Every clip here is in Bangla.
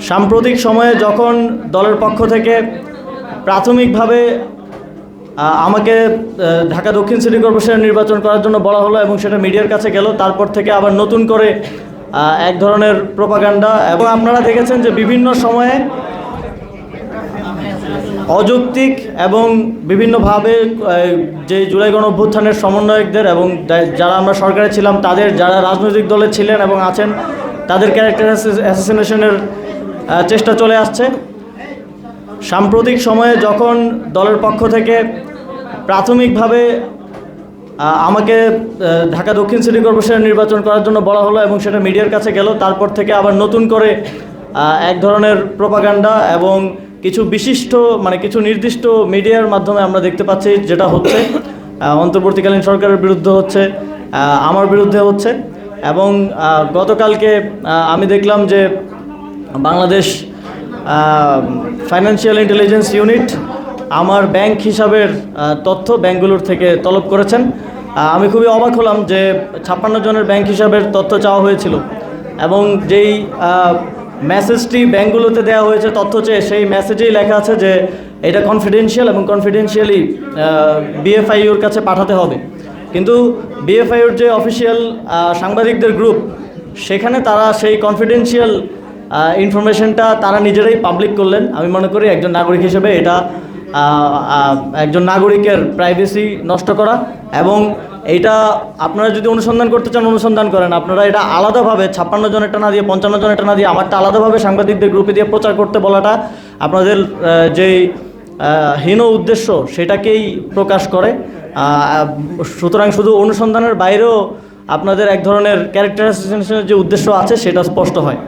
সাম্প্রতিক সময়ে যখন দলের পক্ষ থেকে প্রাথমিকভাবে আমাকে ঢাকা দক্ষিণ সিটি কর্পোরেশনের নির্বাচন করার জন্য বলা হলো এবং সেটা মিডিয়ার কাছে গেল, তারপর থেকে আবার নতুন করে এক ধরনের প্রোপাগান্ডা, এবং আপনারা দেখেছেন যে বিভিন্ন সময়ে অযৌক্তিক এবং বিভিন্নভাবে যে জুলাই গণ অভ্যুত্থানের সমন্বয়কদের এবং যারা আমরা সরকারে ছিলাম তাদের, যারা রাজনৈতিক দলে ছিলেন এবং আছেন, তাদের ক্যারেক্টার অ্যাসাসিনেশনের চেষ্টা চলে আসছে। সাম্প্রতিক সময়ে যখন দলের পক্ষ থেকে প্রাথমিকভাবে আমাকে ঢাকা দক্ষিণ সিটি কর্পোরেশনের নির্বাচন করার জন্য বলা হলো এবং সেটা মিডিয়ার কাছে গেল, তারপর থেকে আবার নতুন করে এক ধরনের প্রোপাগান্ডা এবং কিছু বিশিষ্ট কিছু নির্দিষ্ট মিডিয়ার মাধ্যমে আমরা দেখতে পাচ্ছি যেটা হচ্ছে অন্তর্বর্তীকালীন সরকারের বিরুদ্ধে হচ্ছে, আমার বিরুদ্ধে হচ্ছে। এবং গতকালকে আমি দেখলাম যে বাংলাদেশ ফাইন্যান্সিয়াল ইন্টেলিজেন্স ইউনিট আমার ব্যাংক হিসাবের তথ্য ব্যাংকগুলোর থেকে তলব করেছেন। আমি খুবই অবাক হলাম যে 56 জনের ব্যাংক হিসাবের তথ্য চাওয়া হয়েছিল এবং যেই মেসেজটি ব্যাংকগুলোতে দেওয়া হয়েছে তথ্য চেয়ে, সেই মেসেজেই লেখা আছে যে এটা কনফিডেন্সিয়াল এবং কনফিডেন্সিয়ালি বিএফআইউর কাছে পাঠাতে হবে। কিন্তু বিএফআইউর যে অফিসিয়াল সাংবাদিকদের গ্রুপ, সেখানে তারা সেই কনফিডেন্সিয়াল ইনফরমেশনটা তারা নিজেরাই পাবলিক করলেন। আমি মনে করি একজন নাগরিক হিসেবে এটা একজন নাগরিকের প্রাইভেসি নষ্ট করা, এবং এইটা আপনারা যদি অনুসন্ধান করতে চান অনুসন্ধান করেন। আপনারা এটা আলাদাভাবে 56 জনেরটা না দিয়ে 55 জনেরটা না দিয়ে আমারটা আলাদাভাবে সাংবাদিকদের গ্রুপে দিয়ে প্রচার করতে বলাটা আপনাদের যেই হীন উদ্দেশ্য সেটাকেই প্রকাশ করে। সুতরাং শুধু অনুসন্ধানের বাইরেও আপনাদের এক ধরনের ক্যারেক্টার অ্যাসাসিনেশনের যে উদ্দেশ্য আছে সেটা স্পষ্ট হয়।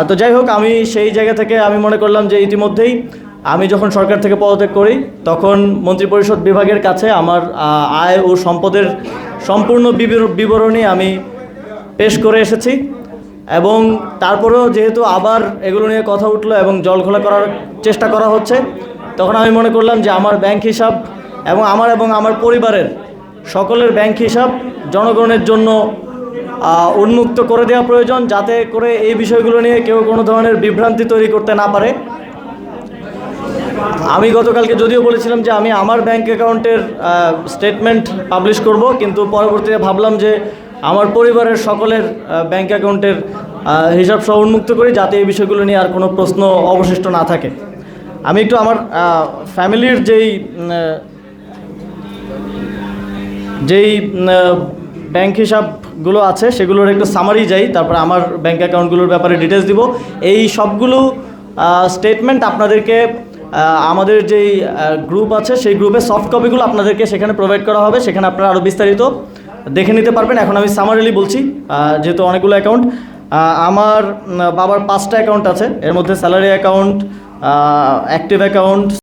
তো যাই হোক, আমি সেই জায়গা থেকে আমি মনে করলাম যে ইতিমধ্যেই আমি যখন সরকার থেকে পদত্যাগ করি তখন মন্ত্রিপরিষদ বিভাগের কাছে আমার আয় ও সম্পদের সম্পূর্ণ বিবরণী আমি পেশ করে এসেছি। এবং তারপরেও যেহেতু আবার এগুলো নিয়ে কথা উঠলো এবং জলঘোলা করার চেষ্টা করা হচ্ছে, তখন আমি মনে করলাম যে আমার ব্যাংক হিসাব এবং আমার পরিবারের সকলের ব্যাংক হিসাব জনগণের জন্য উন্মুক্ত করে দেওয়া প্রয়োজন, যাতে করে এই বিষয়গুলো নিয়ে কেউ কোনো ধরনের বিভ্রান্তি তৈরি করতে না পারে। আমি গতকালকে যদিও বলেছিলাম যে আমি আমার ব্যাংক অ্যাকাউন্টের স্টেটমেন্ট পাবলিশ করব, কিন্তু পরবর্তীতে ভাবলাম যে আমার পরিবারের সকলের ব্যাংক অ্যাকাউন্টের হিসাব সহ উন্মুক্ত করি, যাতে এই বিষয়গুলো নিয়ে আর কোনো প্রশ্ন অবশিষ্ট না থাকে। আমি একটু আমার ফ্যামিলির যেই ব্যাংক হিসাবগুলো আছে সেগুলোর একটু সামারি যাই, তারপর আমার ব্যাংক অ্যাকাউন্টগুলোর ব্যাপারে ডিটেলস দিব। এই সবগুলো স্টেটমেন্ট আপনাদেরকে আমাদের যেই গ্রুপ আছে সেই গ্রুপে সফট কপিগুলো আপনাদেরকে সেখানে প্রোভাইড করা হবে, সেখানে আপনারা আরও বিস্তারিত দেখে নিতে পারবেন। এখন আমি সামারিলি বলছি, যেহেতু অনেকগুলো অ্যাকাউন্ট। আমার বাবার 5টা অ্যাকাউন্ট আছে, এর মধ্যে স্যালারি অ্যাকাউন্ট, অ্যাক্টিভ অ্যাকাউন্ট,